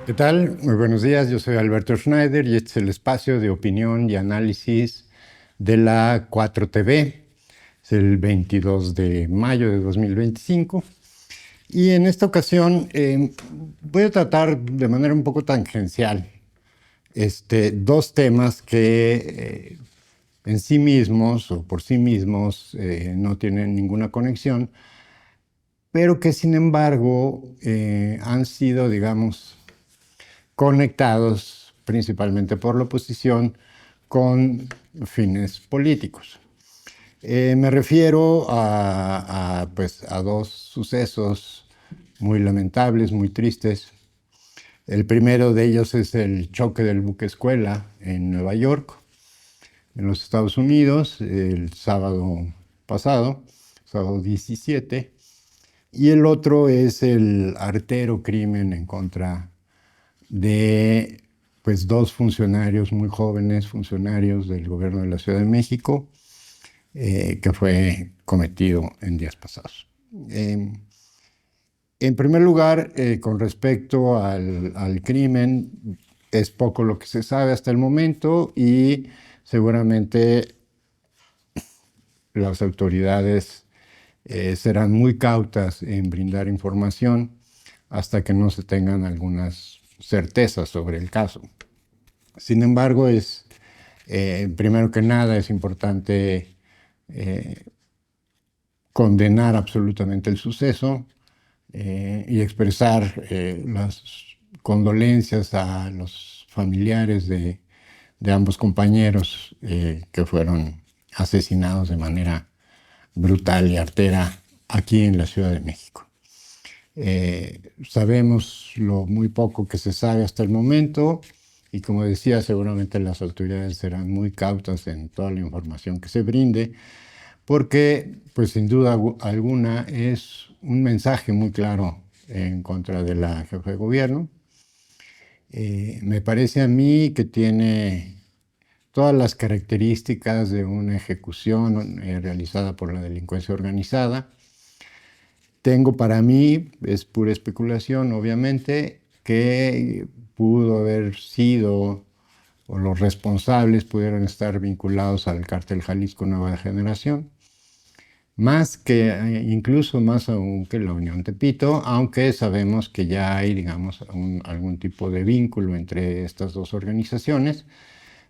¿Qué tal? Muy buenos días, yo soy Alberto Schneider y este es el espacio de opinión y análisis de la 4TV. Es el 22 de mayo de 2025 y en esta ocasión voy a tratar de manera un poco tangencial dos temas que en sí mismos o por sí mismos no tienen ninguna conexión, pero que sin embargo han sido, digamos, conectados principalmente por la oposición con fines políticos. Me refiero pues, a dos sucesos muy lamentables, muy tristes. El primero de ellos es el choque del buque escuela en Nueva York, en los Estados Unidos, el sábado pasado, sábado 17, y el otro es el artero crimen en contra de pues, dos funcionarios muy jóvenes, funcionarios del gobierno de la Ciudad de México, que fue cometido en días pasados. En primer lugar, con respecto al crimen, es poco lo que se sabe hasta el momento y seguramente las autoridades serán muy cautas en brindar información hasta que no se tengan algunas certezas sobre el caso. Sin embargo, primero que nada es importante condenar absolutamente el suceso y expresar las condolencias a los familiares de ambos compañeros que fueron asesinados de manera brutal y artera aquí en la Ciudad de México. Sabemos lo muy poco que se sabe hasta el momento y, como decía, seguramente las autoridades serán muy cautas en toda la información que se brinde, porque pues sin duda alguna es un mensaje muy claro en contra de la jefa de gobierno. Me parece a mí que tiene todas las características de una ejecución realizada por la delincuencia organizada. Tengo para mí, es pura especulación obviamente, que pudo haber sido o los responsables pudieron estar vinculados al cártel Jalisco Nueva Generación, más que, incluso más aún que la Unión Tepito, aunque sabemos que ya hay, digamos, algún tipo de vínculo entre estas dos organizaciones.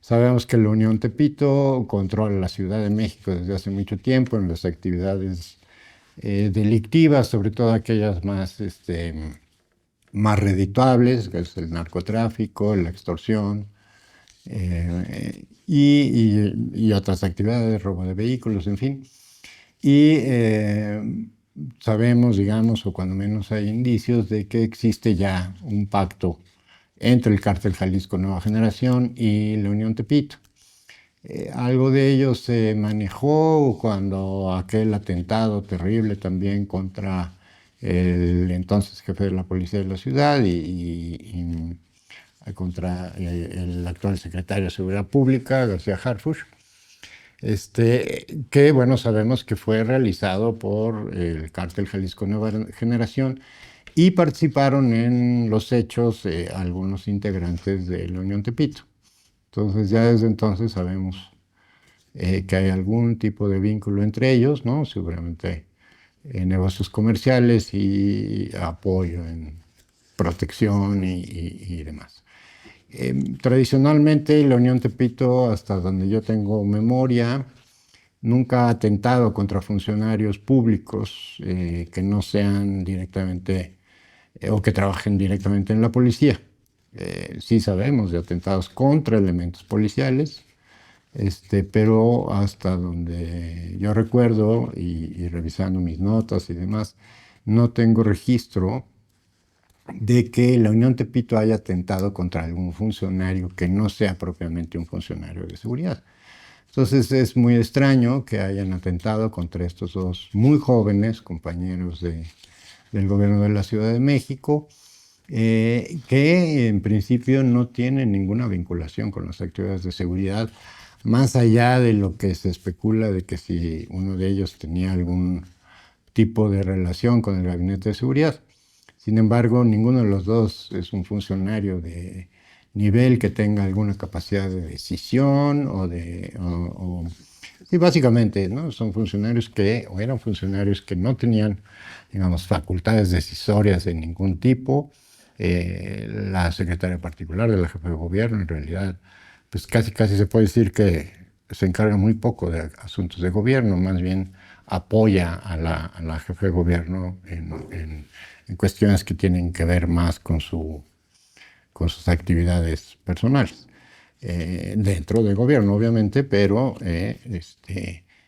Sabemos que la Unión Tepito controla la Ciudad de México desde hace mucho tiempo en las actividades delictivas, sobre todo aquellas más redituables, que es el narcotráfico, la extorsión y otras actividades, robo de vehículos, en fin. Y sabemos, digamos, o cuando menos hay indicios de que existe ya un pacto entre el cártel Jalisco Nueva Generación y la Unión Tepito. Algo de ello se manejó cuando aquel atentado terrible también contra el entonces jefe de la policía de la ciudad y contra el actual secretario de Seguridad Pública, García Harfuch, que bueno, sabemos que fue realizado por el cártel Jalisco Nueva Generación y participaron en los hechos algunos integrantes de la Unión Tepito. Entonces ya desde entonces sabemos que hay algún tipo de vínculo entre ellos, ¿no? Seguramente negocios comerciales y apoyo en protección y demás. Tradicionalmente la Unión Tepito, hasta donde yo tengo memoria, nunca ha atentado contra funcionarios públicos que no sean directamente o que trabajen directamente en la policía. Sí sabemos de atentados contra elementos policiales, pero hasta donde yo recuerdo y revisando mis notas y demás, no tengo registro de que la Unión Tepito haya atentado contra algún funcionario que no sea propiamente un funcionario de seguridad. Entonces es muy extraño que hayan atentado contra estos dos muy jóvenes compañeros del gobierno de la Ciudad de México, que en principio no tienen ninguna vinculación con las actividades de seguridad, más allá de lo que se especula de que si uno de ellos tenía algún tipo de relación con el gabinete de seguridad. Sin embargo, ninguno de los dos es un funcionario de nivel que tenga alguna capacidad de decisión y básicamente, ¿no? Son funcionarios o eran funcionarios que no tenían, digamos, facultades decisorias de ningún tipo. La secretaria particular de la jefa de gobierno, en realidad, pues casi se puede decir que se encarga muy poco de asuntos de gobierno, más bien apoya a la jefa de gobierno en cuestiones que tienen que ver más con sus actividades personales. Dentro del gobierno, obviamente, pero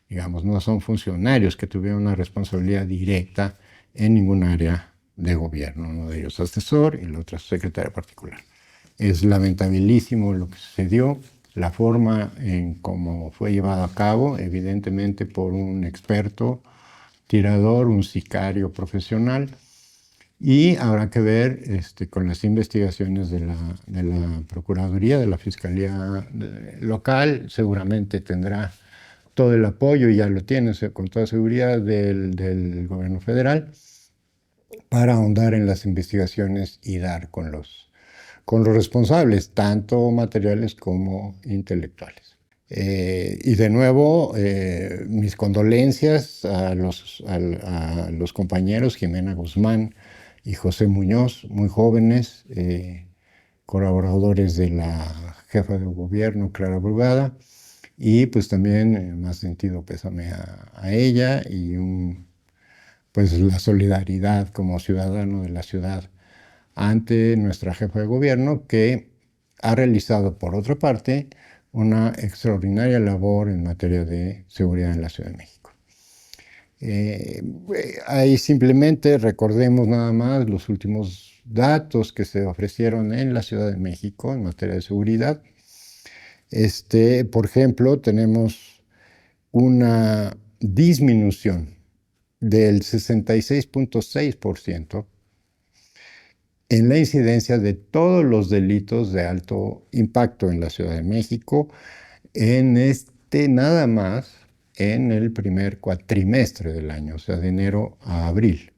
digamos, no son funcionarios que tuvieran una responsabilidad directa en ningún área de gobierno. Uno de ellos asesor y el otro secretario particular. Es lamentabilísimo lo que sucedió, la forma en cómo fue llevado a cabo, evidentemente por un experto tirador, un sicario profesional, y habrá que ver con las investigaciones de la Procuraduría, de la Fiscalía local, seguramente tendrá todo el apoyo, y ya lo tiene con toda seguridad, del gobierno federal, para ahondar en las investigaciones y dar con los responsables, tanto materiales como intelectuales. Y de nuevo, mis condolencias a los compañeros Jimena Guzmán y José Muñoz, muy jóvenes, colaboradores de la jefa de gobierno, Clara Brugada, y pues también más sentido pésame a ella y pues la solidaridad como ciudadano de la ciudad ante nuestra jefa de gobierno, que ha realizado, por otra parte, una extraordinaria labor en materia de seguridad en la Ciudad de México. Ahí simplemente recordemos nada más los últimos datos que se ofrecieron en la Ciudad de México en materia de seguridad. Por ejemplo, tenemos una disminución del 66.6% en la incidencia de todos los delitos de alto impacto en la Ciudad de México, nada más en el primer cuatrimestre del año, o sea, de enero a abril.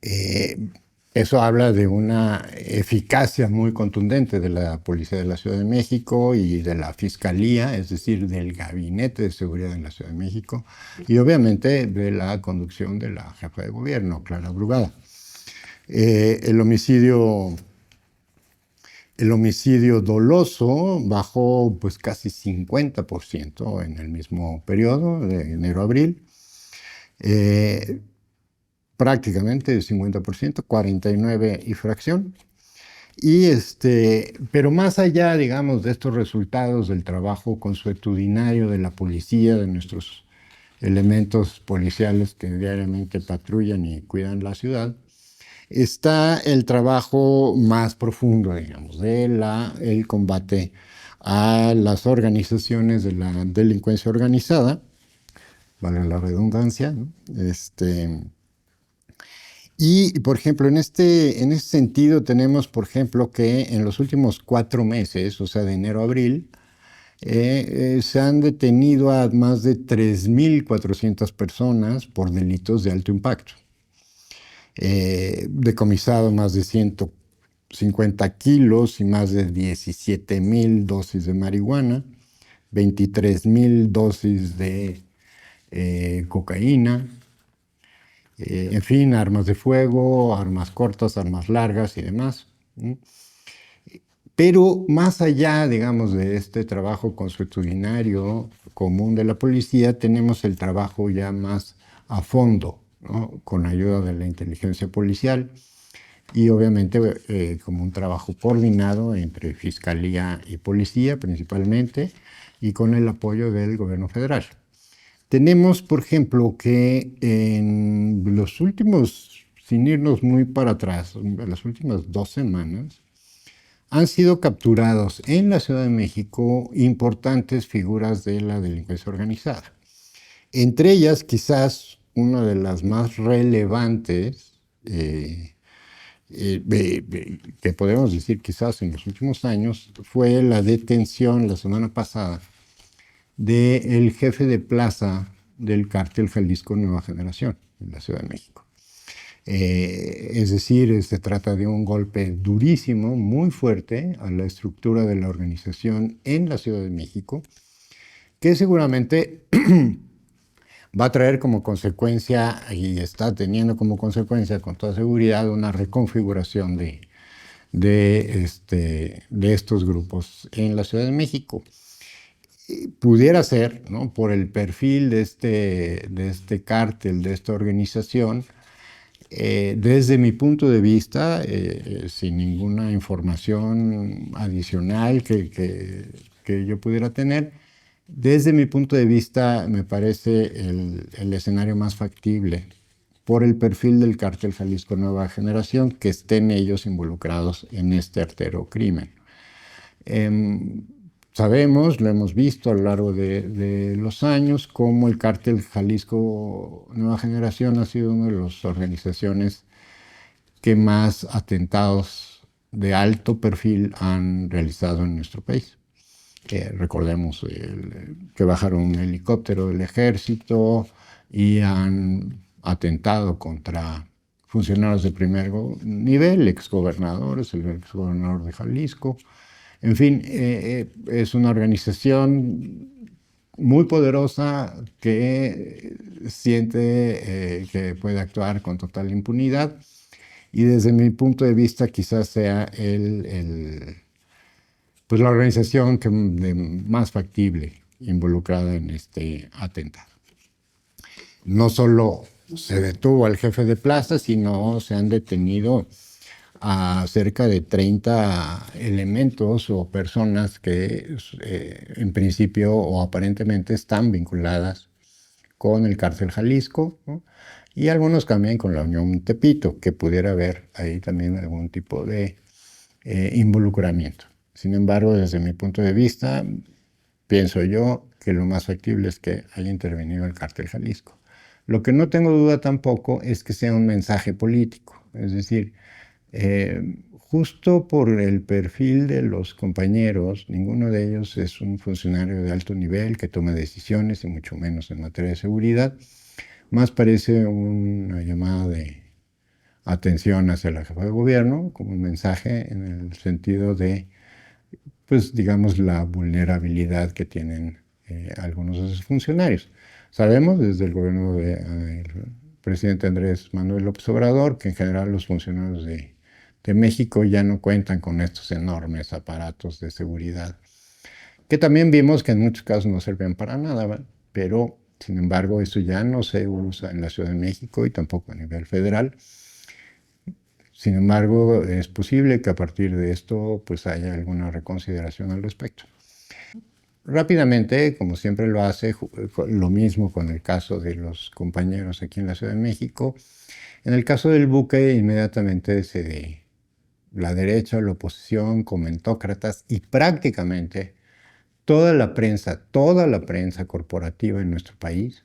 Eso habla de una eficacia muy contundente de la Policía de la Ciudad de México y de la Fiscalía, es decir, del Gabinete de Seguridad en la Ciudad de México, y obviamente de la conducción de la jefa de gobierno, Clara Brugada. El homicidio doloso bajó pues casi 50% en el mismo periodo de enero a abril. Prácticamente el 50%, 49 y fracción. Pero más allá, digamos, de estos resultados del trabajo consuetudinario de la policía, de nuestros elementos policiales que diariamente patrullan y cuidan la ciudad, está el trabajo más profundo, digamos, el combate a las organizaciones de la delincuencia organizada, valga la redundancia, ¿no? Y, por ejemplo, en ese sentido tenemos, por ejemplo, que en los últimos 4 meses, o sea, de enero a abril, se han detenido a más de 3.400 personas por delitos de alto impacto. Decomisado más de 150 kilos y más de 17,000 dosis de marihuana, 23,000 dosis de cocaína, en fin, armas de fuego, armas cortas, armas largas y demás. Pero más allá, digamos, de este trabajo consuetudinario común de la policía, tenemos el trabajo ya más a fondo, ¿no? Con ayuda de la inteligencia policial y obviamente como un trabajo coordinado entre fiscalía y policía principalmente y con el apoyo del gobierno federal. Tenemos, por ejemplo, que en los últimos, sin irnos muy para atrás, en las últimas 2 semanas, han sido capturados en la Ciudad de México importantes figuras de la delincuencia organizada. Entre ellas, quizás una de las más relevantes, que podemos decir quizás en los últimos años, fue la detención la semana pasada del jefe de plaza del cártel Jalisco Nueva Generación en la Ciudad de México. Es decir, se trata de un golpe durísimo, muy fuerte a la estructura de la organización en la Ciudad de México, que seguramente va a traer como consecuencia, y está teniendo como consecuencia con toda seguridad, una reconfiguración de estos grupos en la Ciudad de México. Pudiera ser, ¿no?, por el perfil de este cártel, de esta organización, desde mi punto de vista, sin ninguna información adicional que yo pudiera tener, desde mi punto de vista me parece el escenario más factible por el perfil del cártel Jalisco Nueva Generación, que estén ellos involucrados en este artero crimen. Sabemos, lo hemos visto a lo largo de los años, cómo el cártel Jalisco Nueva Generación ha sido una de las organizaciones que más atentados de alto perfil han realizado en nuestro país. Recordemos que bajaron un helicóptero del ejército y han atentado contra funcionarios de primer nivel, exgobernadores, el exgobernador de Jalisco. En fin, es una organización muy poderosa que siente que puede actuar con total impunidad, y desde mi punto de vista quizás sea pues la organización más factible involucrada en este atentado. No solo se detuvo al jefe de plaza, sino se han detenido a cerca de 30 elementos o personas que en principio o aparentemente están vinculadas con el cártel Jalisco, ¿no?, y algunos también con la Unión Tepito, que pudiera haber ahí también algún tipo de involucramiento. Sin embargo, desde mi punto de vista, pienso yo que lo más factible es que haya intervenido el cártel Jalisco. Lo que no tengo duda tampoco es que sea un mensaje político, es decir, justo por el perfil de los compañeros, ninguno de ellos es un funcionario de alto nivel que tome decisiones, y mucho menos en materia de seguridad. Más parece una llamada de atención hacia la jefa de gobierno, como un mensaje en el sentido de, pues digamos, la vulnerabilidad que tienen algunos de sus funcionarios. Sabemos desde el gobierno del presidente Andrés Manuel López Obrador que en general los funcionarios de México ya no cuentan con estos enormes aparatos de seguridad, que también vimos que en muchos casos no servían para nada, ¿verdad? Pero sin embargo eso ya no se usa en la Ciudad de México y tampoco a nivel federal. Sin embargo, es posible que a partir de esto pues haya alguna reconsideración al respecto. Rápidamente, como siempre lo hace, lo mismo con el caso de los compañeros aquí en la Ciudad de México. En el caso del buque, inmediatamente la derecha, la oposición, comentócratas y prácticamente toda la prensa corporativa en nuestro país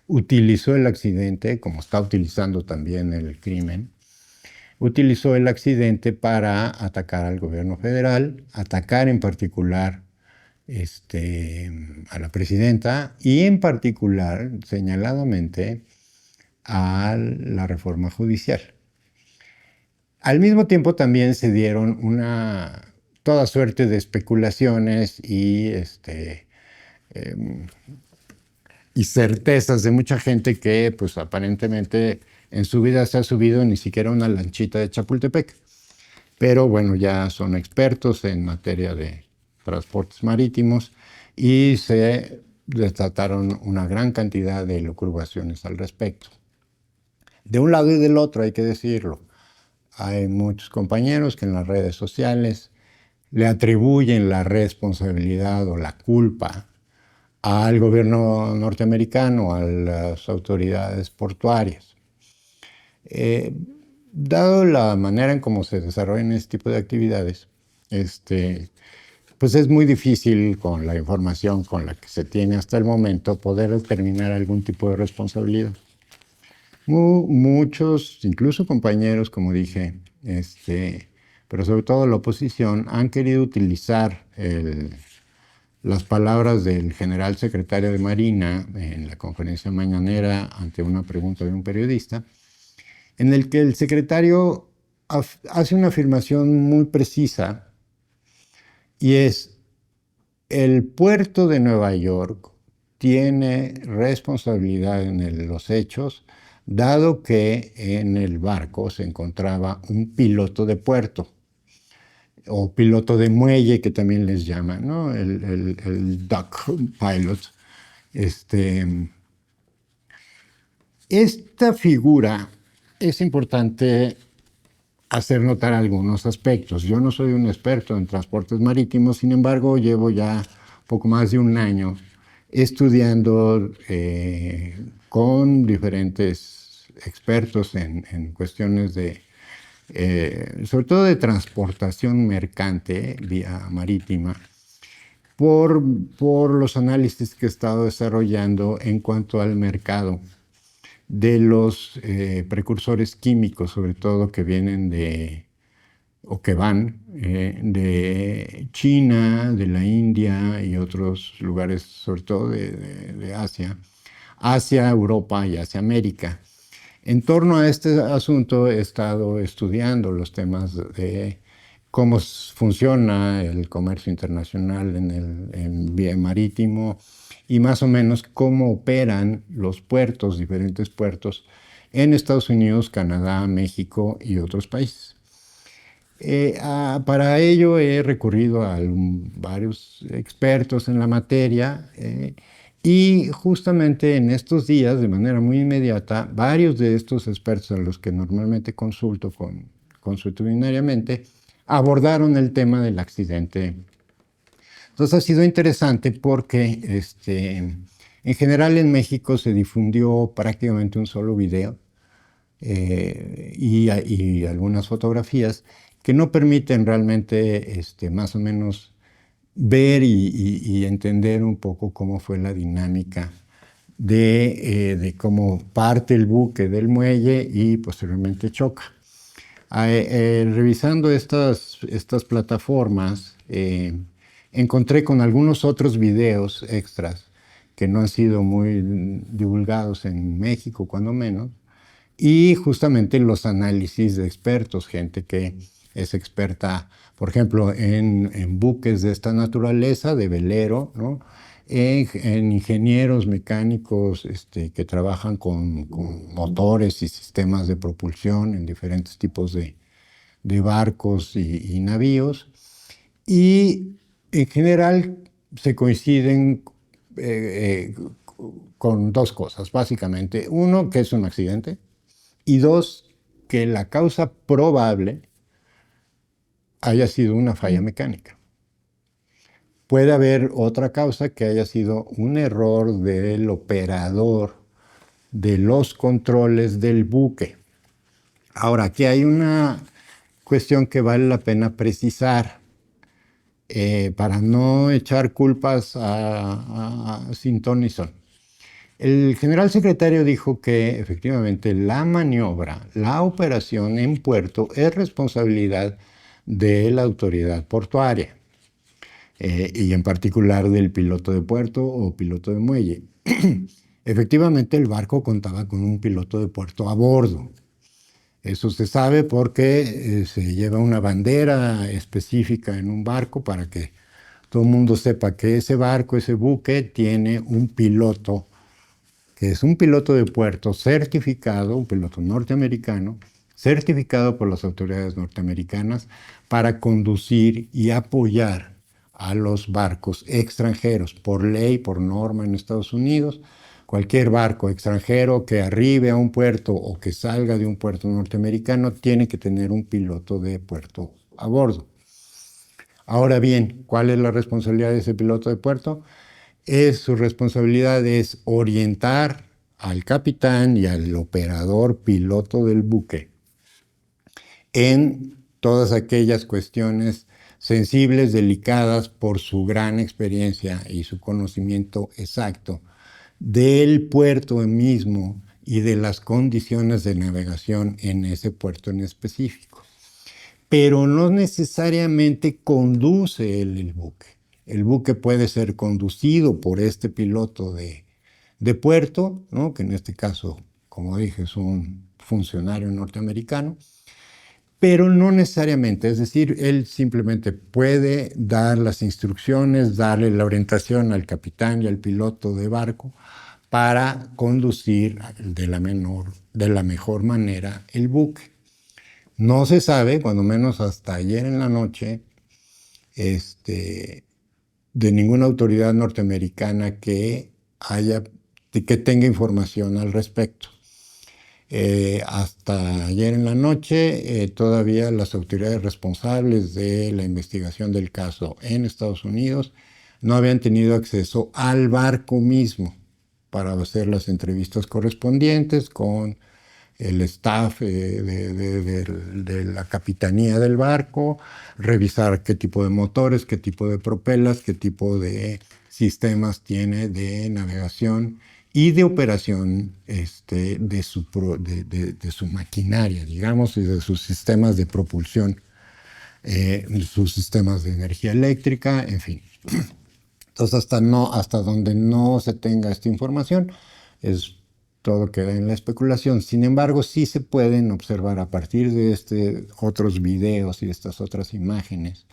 utilizó el accidente, como está utilizando también el crimen, utilizó el accidente para atacar al gobierno federal, atacar en particular a la presidenta y en particular, señaladamente, a la reforma judicial. Al mismo tiempo también se dieron toda suerte de especulaciones y certezas de mucha gente que pues aparentemente en su vida se ha subido ni siquiera una lanchita de Chapultepec. Pero bueno, ya son expertos en materia de transportes marítimos y se desataron una gran cantidad de elucubraciones al respecto. De un lado y del otro, hay que decirlo, hay muchos compañeros que en las redes sociales le atribuyen la responsabilidad o la culpa al gobierno norteamericano, a las autoridades portuarias. Dado la manera en cómo se desarrollan este tipo de actividades, pues es muy difícil con la información con la que se tiene hasta el momento poder determinar algún tipo de responsabilidad. Muchos, incluso compañeros, como dije, pero sobre todo la oposición, han querido utilizar las palabras del general secretario de Marina en la conferencia mañanera ante una pregunta de un periodista, en el que el secretario hace una afirmación muy precisa y es: el puerto de Nueva York tiene responsabilidad en los hechos, dado que en el barco se encontraba un piloto de puerto o piloto de muelle, que también les llaman, ¿no? El dock pilot. Esta figura es importante hacer notar algunos aspectos. Yo no soy un experto en transportes marítimos, sin embargo, llevo ya poco más de un año estudiando con diferentes expertos en cuestiones de, sobre todo de transportación mercante vía marítima, por los análisis que he estado desarrollando en cuanto al mercado de los precursores químicos, sobre todo que vienen de, o que van de China, de la India y otros lugares, sobre todo de Asia, hacia Europa y hacia América. En torno a este asunto he estado estudiando los temas de cómo funciona el comercio internacional en vía marítimo y más o menos cómo operan los puertos, diferentes puertos, en Estados Unidos, Canadá, México y otros países. Para ello he recurrido a varios expertos en la materia y justamente en estos días, de manera muy inmediata, varios de estos expertos a los que normalmente consulto consuetudinariamente abordaron el tema del accidente. Entonces ha sido interesante porque en general en México se difundió prácticamente un solo video y algunas fotografías que no permiten realmente más o menos ver y entender un poco cómo fue la dinámica de cómo parte el buque del muelle y posteriormente choca. Revisando estas plataformas, encontré con algunos otros videos extras que no han sido muy divulgados en México, cuando menos, y justamente los análisis de expertos, gente que es experta, por ejemplo, en buques de esta naturaleza, de velero, ¿no? En ingenieros mecánicos que trabajan con motores y sistemas de propulsión en diferentes tipos de barcos y navíos. Y en general se coinciden con dos cosas, básicamente. Uno, que es un accidente, y dos, que la causa probable haya sido una falla mecánica. Puede haber otra causa que haya sido un error del operador de los controles del buque. Ahora, aquí hay una cuestión que vale la pena precisar para no echar culpas a sin ton ni son. El general secretario dijo que efectivamente la maniobra, la operación en puerto es responsabilidad de la autoridad portuaria y en particular del piloto de puerto o piloto de muelle. Efectivamente el barco contaba con un piloto de puerto a bordo. Eso se sabe porque se lleva una bandera específica en un barco para que todo el mundo sepa que ese barco, ese buque, tiene un piloto que es un piloto de puerto certificado, un piloto norteamericano, certificado por las autoridades norteamericanas para conducir y apoyar a los barcos extranjeros. Por ley, por norma en Estados Unidos, cualquier barco extranjero que arribe a un puerto o que salga de un puerto norteamericano tiene que tener un piloto de puerto a bordo. Ahora bien, ¿cuál es la responsabilidad de ese piloto de puerto? Su responsabilidad es orientar al capitán y al operador piloto del buque en todas aquellas cuestiones sensibles, delicadas por su gran experiencia y su conocimiento exacto del puerto mismo y de las condiciones de navegación en ese puerto en específico. Pero no necesariamente conduce el buque. El buque puede ser conducido por este piloto de puerto, ¿no? Que en este caso, como dije, es un funcionario norteamericano, pero no necesariamente, es decir, él simplemente puede dar las instrucciones, darle la orientación al capitán y al piloto de barco para conducir de la mejor manera el buque. No se sabe, cuando menos hasta ayer en la noche, de ninguna autoridad norteamericana que tenga información al respecto. Hasta ayer en la noche, todavía las autoridades responsables de la investigación del caso en Estados Unidos no habían tenido acceso al barco mismo para hacer las entrevistas correspondientes con el staff de la capitanía del barco, revisar qué tipo de motores, qué tipo de propelas, qué tipo de sistemas tiene de navegación y de operación de su maquinaria, digamos, y de sus sistemas de propulsión, sus sistemas de energía eléctrica, en fin. Entonces, hasta donde no se tenga esta información, todo queda en la especulación. Sin embargo, sí se pueden observar a partir de otros videos y estas otras imágenes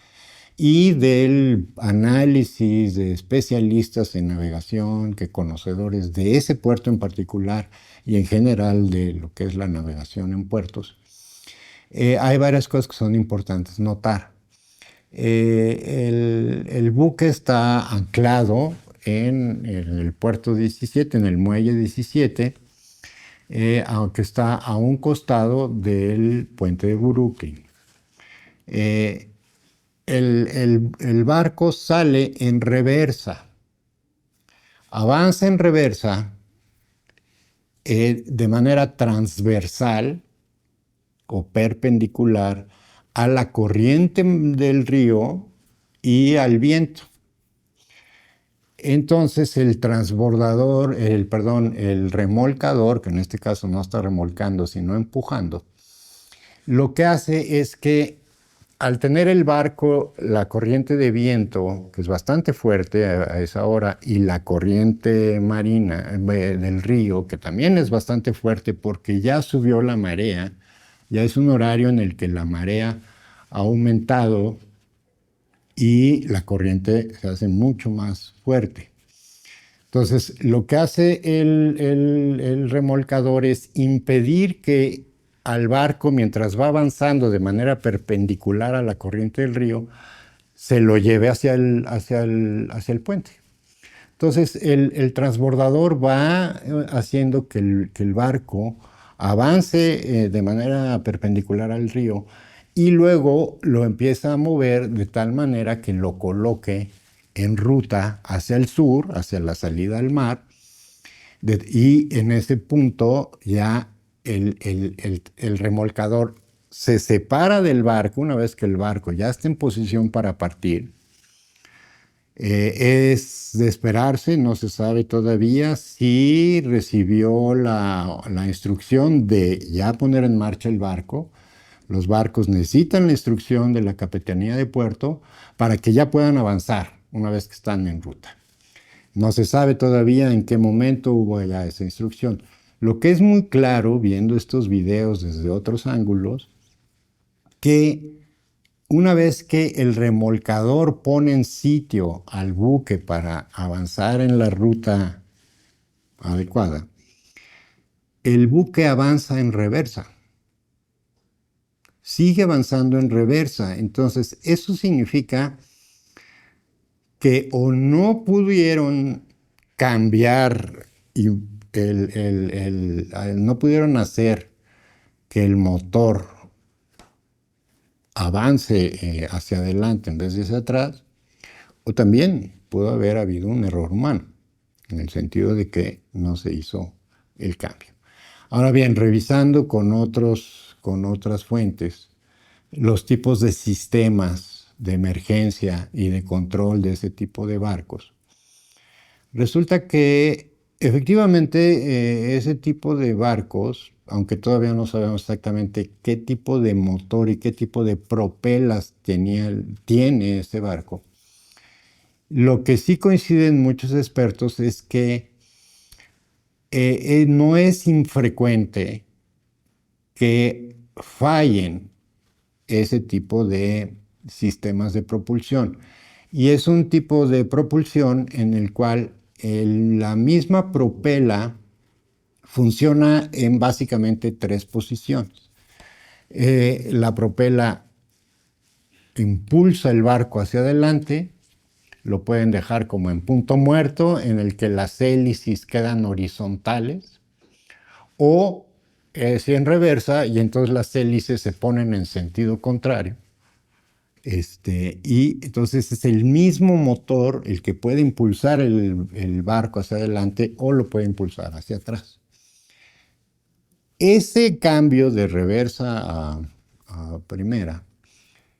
y del análisis de especialistas en navegación, que conocedores de ese puerto en particular y en general de lo que es la navegación en puertos, hay varias cosas que son importantes notar. El buque está anclado en el puerto 17, en el muelle 17, aunque está a un costado del puente de Brooklyn. El barco sale en reversa, avanza en reversa de manera transversal o perpendicular a la corriente del río y al viento. Entonces el remolcador, que en este caso no está remolcando sino empujando, lo que hace es que al tener el barco la corriente de viento, que es bastante fuerte a esa hora, y la corriente marina del río, que también es bastante fuerte porque ya subió la marea, ya es un horario en el que la marea ha aumentado y la corriente se hace mucho más fuerte. Entonces, lo que hace el remolcador es impedir que al barco, mientras va avanzando de manera perpendicular a la corriente del río, se lo lleve hacia el puente. Entonces, el transbordador va haciendo que el barco avance de manera perpendicular al río y luego lo empieza a mover de tal manera que lo coloque en ruta hacia el sur, hacia la salida al mar, y en ese punto ya el remolcador se separa del barco una vez que el barco ya está en posición para partir. Es de esperarse, no se sabe todavía si recibió la instrucción de ya poner en marcha el barco. Los barcos necesitan la instrucción de la Capitanía de Puerto para que ya puedan avanzar una vez que están en ruta. No se sabe todavía en qué momento hubo ya esa instrucción. Lo que es muy claro, viendo estos videos desde otros ángulos, que una vez que el remolcador pone en sitio al buque para avanzar en la ruta adecuada, el buque avanza en reversa. Sigue avanzando en reversa. Entonces, eso significa que o no pudieron cambiar no pudieron hacer que el motor avance hacia adelante en vez de hacia atrás, o también pudo haber habido un error humano, en el sentido de que no se hizo el cambio. Ahora bien, revisando con otras fuentes, los tipos de sistemas de emergencia y de control de ese tipo de barcos, resulta que efectivamente ese tipo de barcos, aunque todavía no sabemos exactamente qué tipo de motor y qué tipo de propelas tiene ese barco, lo que sí coinciden muchos expertos es que no es infrecuente que fallen ese tipo de sistemas de propulsión. Y es un tipo de propulsión en el cual la misma propela funciona en básicamente 3 posiciones. La propela impulsa el barco hacia adelante, lo pueden dejar como en punto muerto, en el que las hélices quedan horizontales, o si en reversa, y entonces las hélices se ponen en sentido contrario. Y entonces es el mismo motor el que puede impulsar el barco hacia adelante o lo puede impulsar hacia atrás. Ese cambio de reversa a primera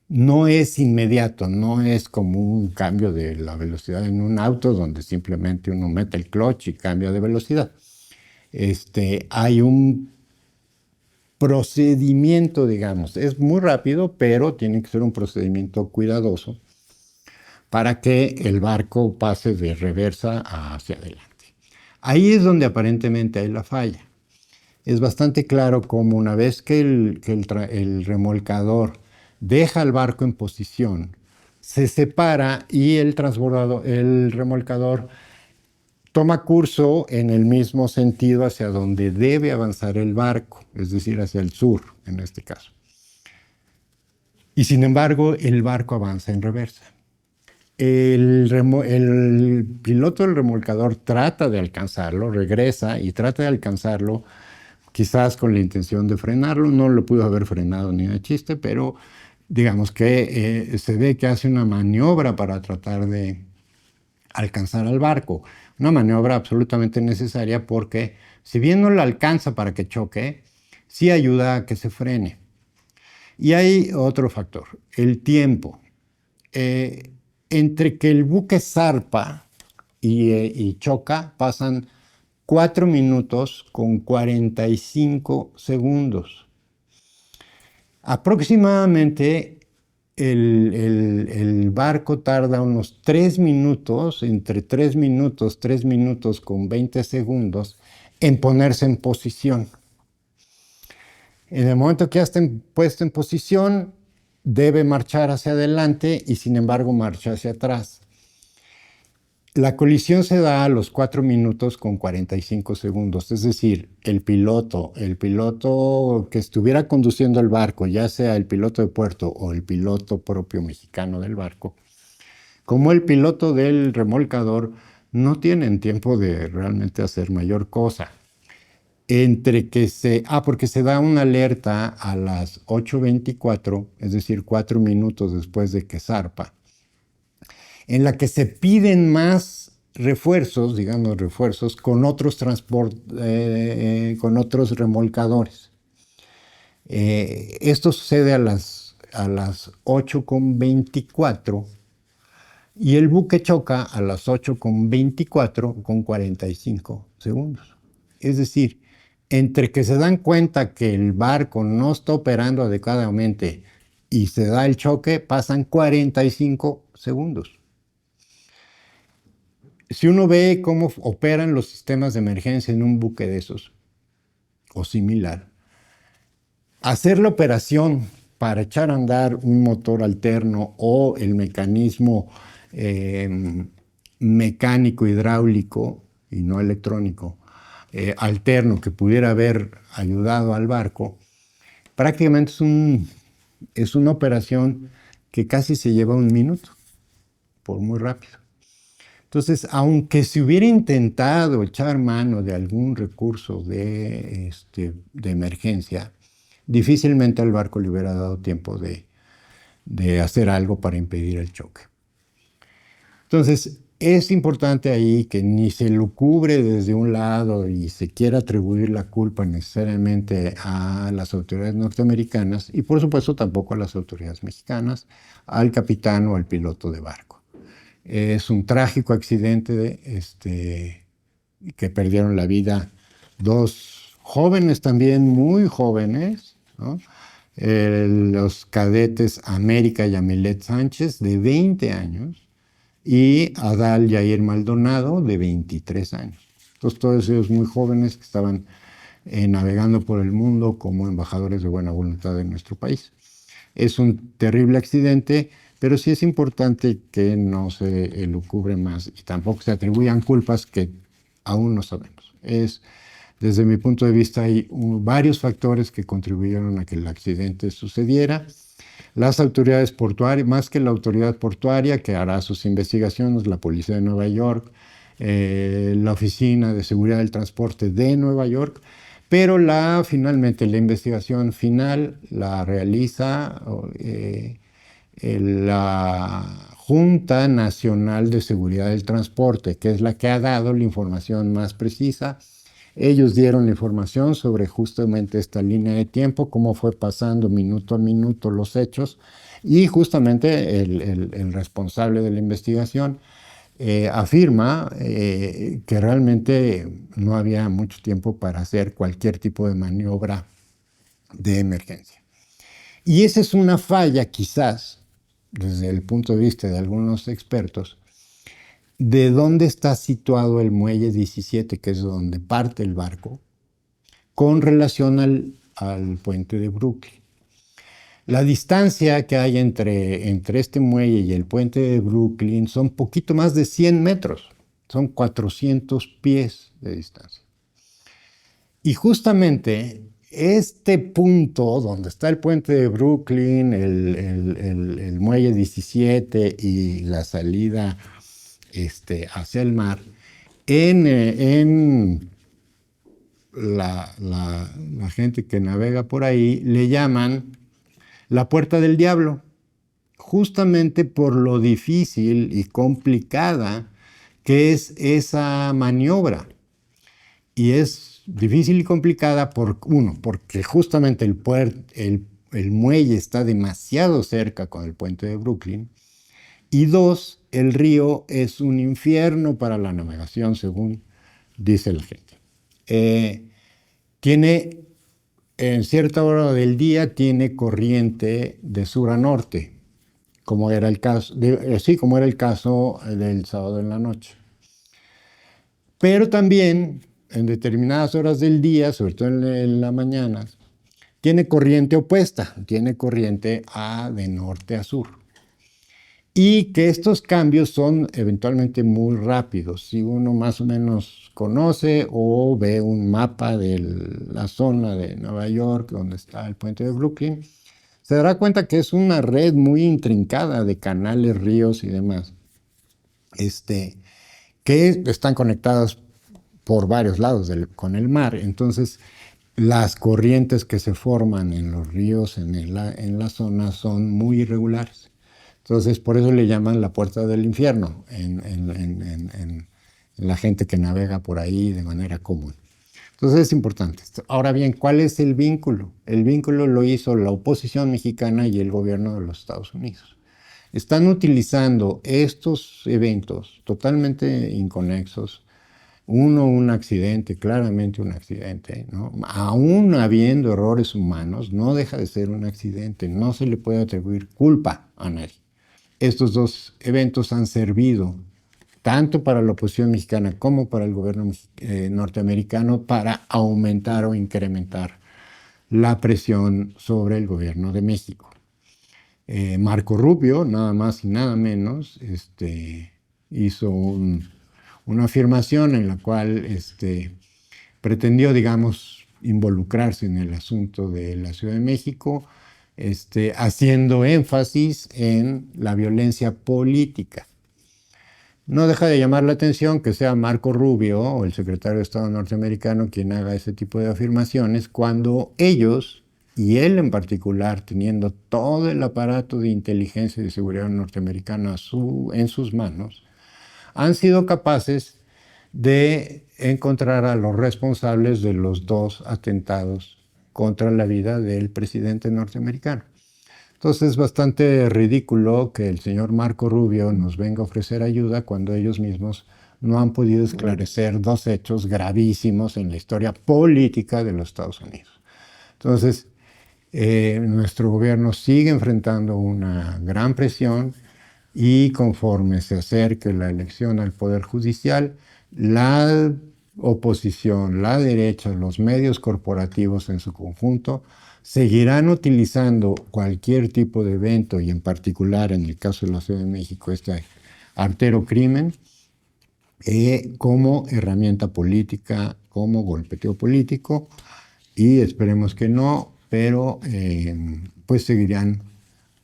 no es inmediato, no es como un cambio de la velocidad en un auto donde simplemente uno mete el clutch y cambia de velocidad. Hay un procedimiento, digamos, es muy rápido, pero tiene que ser un procedimiento cuidadoso para que el barco pase de reversa hacia adelante. Ahí es donde aparentemente hay la falla. Es bastante claro como una vez que el remolcador deja el barco en posición, se separa y el remolcador toma curso en el mismo sentido hacia donde debe avanzar el barco, es decir, hacia el sur en este caso. Y sin embargo, el barco avanza en reversa. El piloto del remolcador trata de alcanzarlo, regresa y trata de alcanzarlo, quizás con la intención de frenarlo. No lo pudo haber frenado ni de chiste, pero digamos que se ve que hace una maniobra para tratar de alcanzar al barco. Una maniobra absolutamente necesaria porque, si bien no la alcanza para que choque, sí ayuda a que se frene. Y hay otro factor, el tiempo. Entre que el buque zarpa y choca, pasan 4 minutos con 45 segundos. Aproximadamente el barco tarda unos 3 minutos, entre 3 minutos con 20 segundos, en ponerse en posición. En el momento que ya está puesto en posición, debe marchar hacia adelante y sin embargo marcha hacia atrás. La colisión se da a los 4 minutos con 45 segundos, es decir, el piloto que estuviera conduciendo el barco, ya sea el piloto de puerto o el piloto propio mexicano del barco, como el piloto del remolcador, no tienen tiempo de realmente hacer mayor cosa. Porque se da una alerta a las 8:24, es decir, 4 minutos después de que zarpa, en la que se piden más refuerzos, digamos refuerzos, con otros con otros remolcadores. Esto sucede a las 8:24 y el buque choca a las 8:24 con 45 segundos. Es decir, entre que se dan cuenta que el barco no está operando adecuadamente y se da el choque, pasan 45 segundos. Si uno ve cómo operan los sistemas de emergencia en un buque de esos, o similar, hacer la operación para echar a andar un motor alterno o el mecanismo mecánico hidráulico y no electrónico alterno que pudiera haber ayudado al barco, prácticamente es una operación que casi se lleva 1 minuto, por muy rápido. Entonces, aunque se hubiera intentado echar mano de algún recurso de emergencia, difícilmente al barco le hubiera dado tiempo de hacer algo para impedir el choque. Entonces, es importante ahí que ni se lo cubre desde un lado y se quiera atribuir la culpa necesariamente a las autoridades norteamericanas y por supuesto tampoco a las autoridades mexicanas, al capitán o al piloto de barco. Es un trágico accidente que perdieron la vida 2 jóvenes también, muy jóvenes, ¿no? Los cadetes América y Amilet Sánchez, de 20 años, y Adal Yair Maldonado, de 23 años. Entonces, todos ellos muy jóvenes que estaban navegando por el mundo como embajadores de buena voluntad de nuestro país. Es un terrible accidente, pero sí es importante que no se elucubre más y tampoco se atribuyan culpas que aún no sabemos. Desde mi punto de vista, hay varios factores que contribuyeron a que el accidente sucediera. Las autoridades portuarias, más que la autoridad portuaria que hará sus investigaciones, la Policía de Nueva York, la Oficina de Seguridad del Transporte de Nueva York, pero finalmente la investigación final la realiza la Junta Nacional de Seguridad del Transporte, que es la que ha dado la información más precisa. Ellos dieron la información sobre justamente esta línea de tiempo, cómo fue pasando minuto a minuto los hechos, y justamente el responsable de la investigación afirma que realmente no había mucho tiempo para hacer cualquier tipo de maniobra de emergencia. Y esa es una falla, quizás, desde el punto de vista de algunos expertos, de dónde está situado el muelle 17, que es donde parte el barco, con relación al puente de Brooklyn. La distancia que hay entre este muelle y el puente de Brooklyn son poquito más de 100 metros, son 400 pies de distancia. Y justamente este punto donde está el puente de Brooklyn, el muelle 17 y la salida hacia el mar, en la gente que navega por ahí le llaman la Puerta del Diablo, justamente por lo difícil y complicada que es esa maniobra. Y es difícil y complicada porque justamente el muelle está demasiado cerca con el puente de Brooklyn. Y dos, el río es un infierno para la navegación, según dice la gente. Tiene, en cierta hora del día, tiene corriente de sur a norte, como era el caso, como era el caso del sábado en la noche. Pero también, en determinadas horas del día, sobre todo en la mañana, tiene corriente opuesta, tiene corriente de norte a sur. Y que estos cambios son eventualmente muy rápidos. Si uno más o menos conoce o ve un mapa de la zona de Nueva York, donde está el puente de Brooklyn, se dará cuenta que es una red muy intrincada de canales, ríos y demás, que están conectados por varios lados con el mar. Entonces, las corrientes que se forman en los ríos en la zona son muy irregulares. Entonces, por eso le llaman la puerta del infierno en la gente que navega por ahí de manera común. Entonces, es importante esto. Ahora bien, ¿cuál es el vínculo? El vínculo lo hizo la oposición mexicana y el gobierno de los Estados Unidos. Están utilizando estos eventos totalmente inconexos. Un accidente, claramente un accidente, ¿no? Aún habiendo errores humanos, no deja de ser un accidente. No se le puede atribuir culpa a nadie. Estos dos eventos han servido tanto para la oposición mexicana como para el gobierno norteamericano para aumentar o incrementar la presión sobre el gobierno de México. Marco Rubio, nada más y nada menos, hizo una afirmación en la cual pretendió, digamos, involucrarse en el asunto de la Ciudad de México, haciendo énfasis en la violencia política. No deja de llamar la atención que sea Marco Rubio o el secretario de Estado norteamericano quien haga ese tipo de afirmaciones cuando ellos, y él en particular, teniendo todo el aparato de inteligencia y de seguridad norteamericana en sus manos, han sido capaces de encontrar a los responsables de los dos atentados contra la vida del presidente norteamericano. Entonces es bastante ridículo que el señor Marco Rubio nos venga a ofrecer ayuda cuando ellos mismos no han podido esclarecer dos hechos gravísimos en la historia política de los Estados Unidos. Entonces, nuestro gobierno sigue enfrentando una gran presión y conforme se acerque la elección al Poder Judicial, oposición, la derecha, los medios corporativos en su conjunto, seguirán utilizando cualquier tipo de evento, y en particular en el caso de la Ciudad de México, este artero crimen, como herramienta política, como golpeteo político, y esperemos que no, pero pues seguirán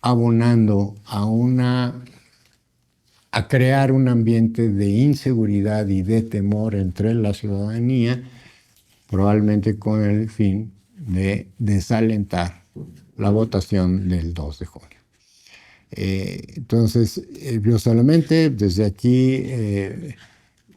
abonando a crear un ambiente de inseguridad y de temor entre la ciudadanía, probablemente con el fin de desalentar la votación del 2 de junio. Entonces, yo solamente desde aquí,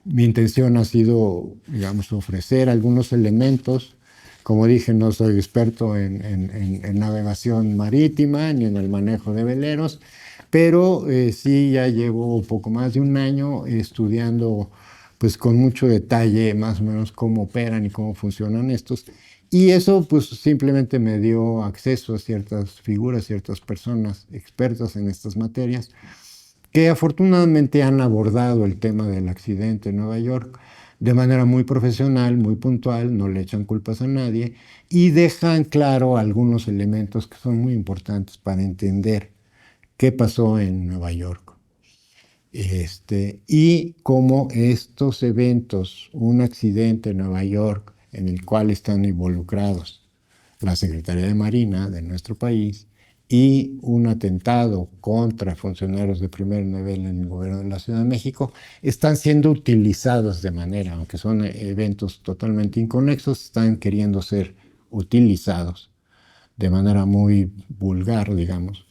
mi intención ha sido, digamos, ofrecer algunos elementos. Como dije, no soy experto en navegación marítima ni en el manejo de veleros, pero sí ya llevo poco más de un año estudiando pues con mucho detalle más o menos cómo operan y cómo funcionan estos. Y eso pues simplemente me dio acceso a ciertas figuras, ciertas personas expertas en estas materias, que afortunadamente han abordado el tema del accidente en Nueva York de manera muy profesional, muy puntual, no le echan culpas a nadie y dejan claro algunos elementos que son muy importantes para entender qué pasó en Nueva York. Y cómo estos eventos, un accidente en Nueva York en el cual están involucrados la Secretaría de Marina de nuestro país y un atentado contra funcionarios de primer nivel en el gobierno de la Ciudad de México, están siendo utilizados de manera, aunque son eventos totalmente inconexos, están queriendo ser utilizados de manera muy vulgar, digamos,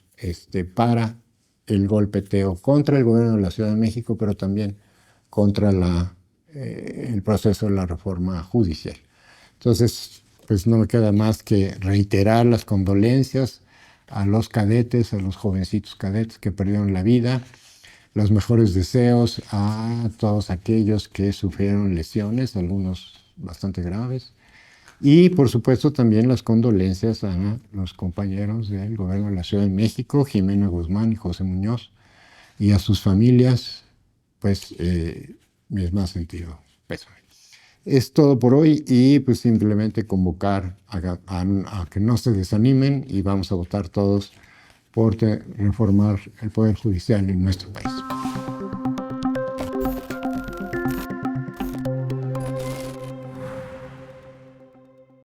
para el golpeteo contra el gobierno de la Ciudad de México, pero también contra el proceso de la reforma judicial. Entonces, pues no me queda más que reiterar las condolencias a los cadetes, a los jovencitos cadetes que perdieron la vida, los mejores deseos a todos aquellos que sufrieron lesiones, algunos bastante graves, y por supuesto también las condolencias a los compañeros del gobierno de la Ciudad de México, Jimena Guzmán y José Muñoz, y a sus familias, pues mi más sentido pésame. Es todo por hoy y pues simplemente convocar a que no se desanimen y vamos a votar todos por reformar el Poder Judicial en nuestro país.